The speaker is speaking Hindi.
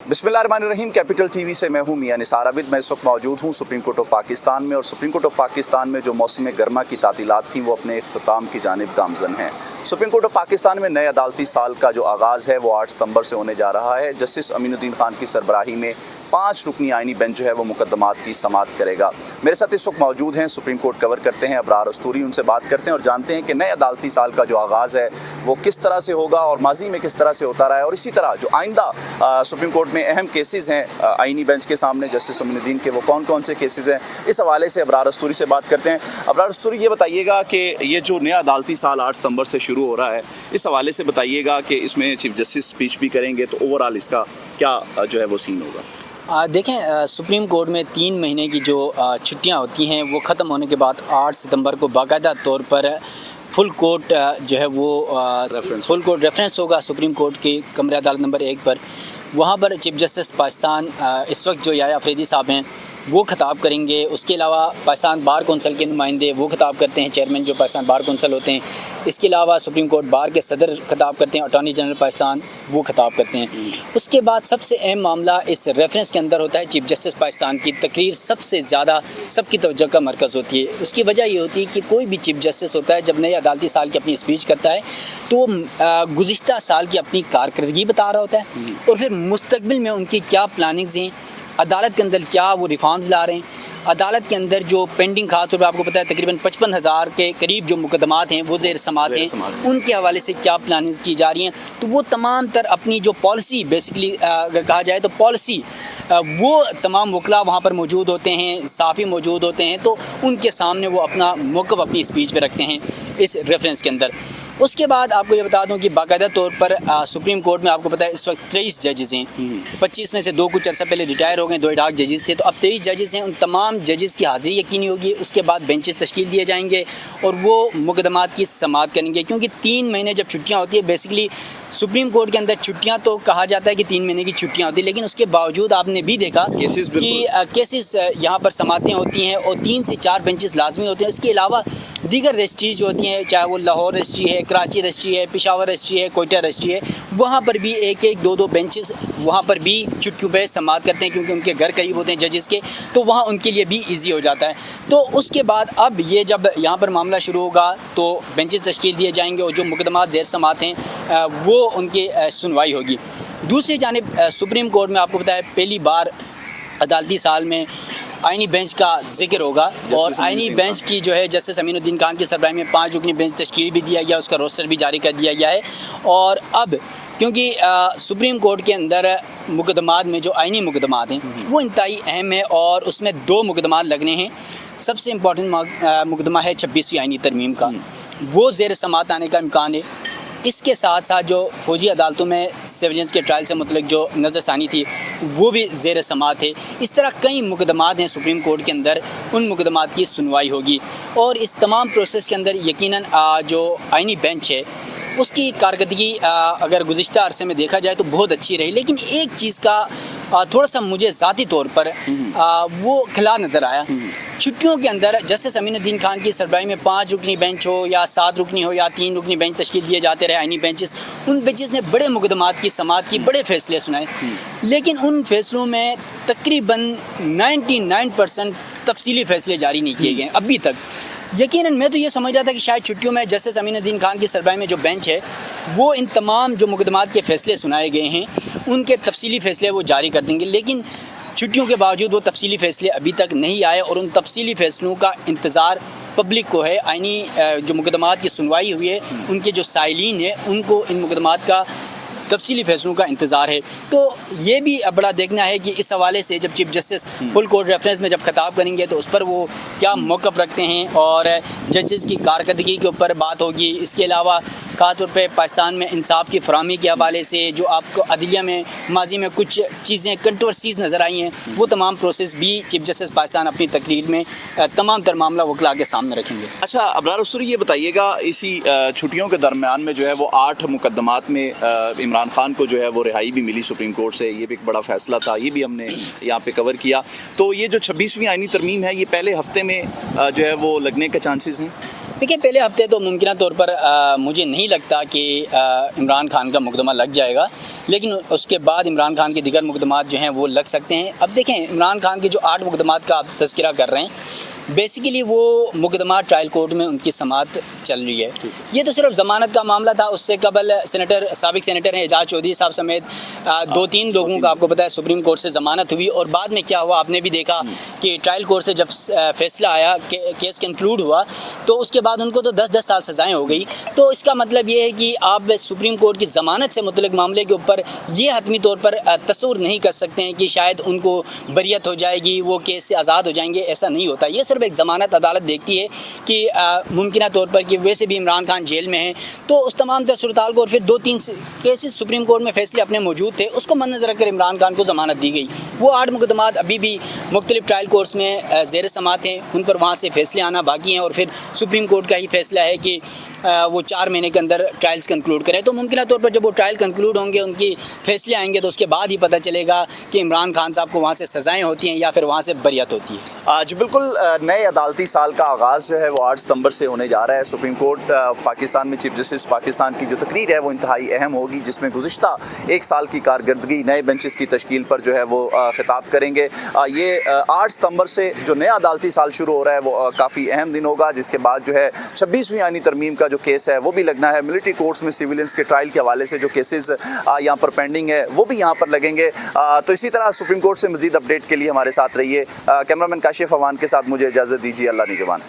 बिस्मिल्लाहिर्रहमानिर्रहीम। कैपिटल टीवी से मैं हूं मियां निसार आबिद। मैं इस वक्त मौजूद हूं सुप्रीम कोर्ट ऑफ पाकिस्तान में, और सुप्रीम कोर्ट ऑफ पाकिस्तान में जो मौसम गर्मा की तातीलात थी वो अपने इख्तिताम की जानिब गामज़न हैं। सुप्रीम कोर्ट ऑफ पाकिस्तान में नए अदालती साल का जो आगाज़ है वो 8 सितंबर से होने जा रहा है। जस्टिस अमीनुद्दीन खान की सरबराही में 5 रुकनी आइनी बेंच जो है वो मुकदमात की समाअत करेगा। मेरे साथ इस वक्त मौजूद हैं, सुप्रीम कोर्ट कवर करते हैं, अबरार अस्तूरी, उनसे बात करते हैं और जानते हैं कि नए अदालती साल का जो आगाज़ है वो किस तरह से होगा और माजी में किस तरह से होता रहा है, और इसी तरह जो आइंदा सुप्रीम कोर्ट में अहम केसेस हैं आइनी बेंच के सामने जस्टिस अमीनुद्दीन के, वो कौन कौन से केसेस हैं। इस हवाले से अबरार अस्तूरी से बात करते हैं। अबरार अस्तूरी, ये बताइएगा कि ये जो नया अदालती साल 8 सितंबर से शुरू हो रहा है, इस हवाले से बताइएगा कि इसमें चीफ जस्टिस स्पीच भी करेंगे, तो ओवरऑल इसका क्या जो है वो सीन होगा। देखें, सुप्रीम कोर्ट में 3 महीने की जो छुट्टियां होती हैं वो ख़त्म होने के बाद 8 सितंबर को बाकायदा तौर पर फुल कोर्ट जो है वो फुल कोर्ट रेफरेंस होगा सुप्रीम कोर्ट के कमरे अदालत नंबर 1 पर। वहाँ पर चीफ जस्टिस पाकिस्तान इस वक्त जो याया अफरीदी साहब हैं वो खिताब करेंगे। उसके अलावा पाकिस्तान बार कौंसिल के नुमाइंदे वो खिताब करते हैं, चेयरमैन जो पाकिस्तान बार कौंसिल होते हैं। इसके अलावा सुप्रीम कोर्ट बार के सदर खिताब करते हैं, अटॉर्नी जनरल पाकिस्तान वो खिताब करते हैं। उसके बाद सबसे अहम मामला इस रेफरेंस के अंदर होता है चीफ जस्टिस पाकिस्तान की तकरीर सबसे ज़्यादा सबकी तवज्जो का मरकज़ होती है। उसकी वजह ये होती है कि कोई भी चीफ जस्टिस होता है जब नए अदालती साल की अपनी स्पीच करता है तो गुज़िश्ता साल की अपनी कारकर्दगी बता रहा होता है और फिर मुस्तकबिल में उनकी क्या प्लानिंग्स हैं, अदालत के अंदर क्या वो रिफॉर्म्स ला रहे हैं, अदालत के अंदर जो पेंडिंग, खास तौर पर आपको पता है तकरीबन 55,000 के करीब जो मुकदमात हैं वो ज़ेर समाअत हैं, उनके हवाले से क्या प्लानिंग्स की जा रही हैं। तो वो तमाम तर अपनी जो पॉलिसी बेसिकली अगर कहा जाए तो पॉलिसी वो तमाम वकला वहाँ पर मौजूद होते हैं, साफ़ी मौजूद होते हैं, तो उनके सामने वो अपना मौक़िफ़ अपनी स्पीच पे रखते हैं इस रेफरेंस के अंदर। उसके बाद आपको ये बता दूं कि बाकायदा तौर पर सुप्रीम कोर्ट में आपको पता है इस वक्त 23 जजेस हैं। 25 में से 2 कुछ अर्सा पहले रिटायर हो गए, 2 एडहॉक जजेस थे, तो अब 23 जजेस हैं। उन तमाम जजेस की हाज़िरी यकीनी होगी। उसके बाद बेंचेस तश्कील दिए जाएंगे और वो मुकदमात की समाअत करेंगे, क्योंकि 3 महीने जब छुट्टियाँ होती है, बेसिकली सुप्रीम कोर्ट के अंदर छुट्टियाँ तो कहा जाता है कि 3 महीने की छुट्टियाँ होती है, लेकिन उसके बावजूद आपने भी देखा कि केसेस यहाँ पर समातें होती हैं और 3 से 4 बेंचेस लाजमी होते हैं। इसके अलावा दीगर रजिस्ट्रीज होती हैं, चाहे वो लाहौर रजिस्ट्री है, कराची रजिस्ट्री है, पेशावर रजिस्ट्री है, कोयटा रजिस्ट्री है, वहाँ पर भी 1-1, 2-2 बेंचेस वहाँ पर भी छुट्टियों पर समाअत करते हैं, क्योंकि उनके घर करीब होते हैं जजेस के, तो वहाँ उनके लिए भी ईजी हो जाता है। तो उसके बाद अब ये जब यहाँ पर मामला शुरू होगा तो बेंचेस तश्कील दिए जाएंगे और जो मुकदमात ज़ेर समाअत हैं वो उनकी सुनवाई होगी। दूसरी जानिब सुप्रीम कोर्ट में आपको पता है पहली बार अदालती साल में आइनी बेंच का जिक्र होगा, और आइनी बेंच की जो है जस्टिस अमीनुद्दीन खान की सरबराही में 5 रुकनी बेंच तश्कील भी दिया गया, उसका रोस्टर भी जारी कर दिया गया है। और अब क्योंकि सुप्रीम कोर्ट के अंदर मुकदमात में जो आइनी मुकदमात हैं वो इंतहाई अहम है और उसमें 2 मुकदमात लगने हैं। सबसे इम्पॉर्टेंट मुकदमा है 26वीं आइनी तरमीम का, वो ज़ेर समाअत आने का इम्कान है। इसके साथ साथ जो फ़ौजी अदालतों में सिविलियंस के ट्रायल से मतलब जो नज़रसानी थी वो भी ज़ेर समाअत है। इस तरह कई मुकदमात हैं सुप्रीम कोर्ट के अंदर, उन मुकदमात की सुनवाई होगी। और इस तमाम प्रोसेस के अंदर यकीनन जो आइनी बेंच है उसकी कारकर्दगी अगर गुज़िश्ता अरसे में देखा जाए तो बहुत अच्छी रही, लेकिन एक चीज़ का थोड़ा सा मुझे ज़ाती तौर पर वो खिला नज़र आया। छुट्टियों के अंदर जस्टिस अमीनुद्दीन खान की सरबराही में 5 रुकनी बेंच हो या 7 रुकनी हो या 3 रुकनी बेंच तश्कील दिए जाते रहे आइनी बेंचेस, उन बेंचेस ने बड़े मुकदमात की समाअत की, बड़े फ़ैसले सुनाए, लेकिन उन फ़ैसलों में तकरीबन 99% तफसीली फ़ैसले जारी नहीं किए गए अभी तक। यकीनन मैं तो ये समझ रहा था कि शायद छुट्टियों में जस्टिस अमीनुद्दीन खान की सरबराही में जो बेंच है वो इन तमाम जो मुकदमात के फ़ैसले सुनाए गए हैं उनके तफसीली फ़ैसले वो जारी कर देंगे, लेकिन छुट्टियों के बावजूद वो तफसीली फ़ैसले अभी तक नहीं आए और उन तफसीली फ़ैसलों का इंतज़ार पब्लिक को है। आइनी जो मुकदमात की सुनवाई हुई है उनके जो साइलीन है उनको इन मुकदमात का तफसीली फ़ैसलों का इंतज़ार है। तो ये भी बड़ा देखना है कि इस हवाले से जब chief justice full court reference में जब खिताब करेंगे तो उस पर वो क्या मौक़िफ़ रखते हैं और जजेस की कारकर्दगी के ऊपर बात होगी। इसके अलावा ख़ास तौर पर पाकिस्तान में इंसाफ की फ़राहमी के हवाले से जो आपको अदलिया में माजी में कुछ चीज़ें कंट्रोवर्सीज़ नज़र आई हैं, वो तमाम प्रोसेस भी चीफ जस्टिस पाकिस्तान अपनी तकरीर में तमाम तर मामला वकला के सामने रखेंगे। अच्छा अबरार अस्तूरी, ये बताइएगा इसी छुट्टियों के दरमियान में जो है वो 8 मुकदमात में इमरान खान को जो है वो रिहाई भी मिली सुप्रीम कोर्ट से, ये भी एक बड़ा फ़ैसला था, ये भी हमने यहाँ पे कवर किया। तो ये जो 26वीं आइनी तरमीम है ये पहले हफ्ते में जो है वो लगने के चांसेस हैं। देखिए, पहले हफ्ते तो मुमकिन तौर पर मुझे नहीं लगता कि इमरान खान का मुकदमा लग जाएगा, लेकिन उसके बाद इमरान खान के दीगर मुकदमात जो हैं वो लग सकते हैं। अब देखें, इमरान खान के जो 8 मुकदमात का आप तज़किरा कर रहे हैं, बेसिकली वो मुकदमा ट्रायल कोर्ट में उनकी समाअत चल रही है। ये तो सिर्फ ज़मानत का मामला था। उससे कबल साबिक सेनेटर हैं एजाज चौधरी साहब समेत 2-3 लोगों का आपको पता है सुप्रीम कोर्ट से ज़मानत हुई, और बाद में क्या हुआ आपने भी देखा कि ट्रायल कोर्ट से जब फैसला आया, केस कंक्लूड हुआ, तो उसके बाद उनको तो 10-10 साल सज़ाएँ हो गई। तो इसका मतलब ये है कि आप सुप्रीम कोर्ट की ज़मानत से मुतल्लिक़ मामले के ऊपर ये हतमी तौर पर तस्वुर नहीं कर सकते हैं कि शायद उनको बरियत हो जाएगी, वो केस से आज़ाद हो जाएंगे। ऐसा नहीं होता। ये एक ज़मानत अदालत देखती है कि मुमकिन तौर पर कि वैसे भी इमरान खान जेल में हैं, तो उस तमाम सूरत को, और फिर 2-3 केसेस सुप्रीम कोर्ट में फैसले अपने मौजूद थे, उसको मद्देनज़र रखकर इमरान खान को ज़मानत दी गई। वो 8 मुकदमात अभी भी मुख्तलिफ ट्रायल कोर्ट्स में ज़ेर समाअत हैं, उन पर वहाँ से फैसले आना बाकी हैं, और फिर सुप्रीम कोर्ट का ही फैसला है कि वो 4 महीने के अंदर ट्रायल्स कंक्लूड करें। तो मुमकिन तौर पर जब वो ट्रायल कंक्लूड होंगे, उनकी फैसले आएंगे, तो उसके बाद ही पता चलेगा कि इमरान खान साहब को वहाँ से सज़ाएँ होती हैं या फिर वहाँ से बरियत होती है। आज बिल्कुल नए अदालती साल का आगाज़ जो है वो 8 सितंबर से होने जा रहा है। सुप्रीम कोर्ट पाकिस्तान में चीफ जस्टिस पाकिस्तान की जो तकरीर है वो इंतहाई अहम होगी, जिसमें गुज़िश्ता 1 साल की कारकर्दगी, नए बेंचेस की तश्कील पर जो है वो खिताब करेंगे। ये 8 सितंबर से जो नया अदालती साल शुरू हो रहा है वो काफ़ी अहम दिन होगा, जिसके बाद जो है 26वीं आईनी तरमीम का जो केस है वो भी लगना है। मिलिट्री कोर्ट्स में सिविलियंस के ट्रायल के हवाले से जो केसेस यहाँ पर पेंडिंग है वो भी यहाँ पर लगेंगे। तो इसी तरह सुप्रीम कोर्ट से मज़ीद अपडेट के लिए हमारे साथ रहिए। कैमरामैन काशिफ अवान के साथ मुझे इजाज़त दीजिए। अल्लाह निगहबान।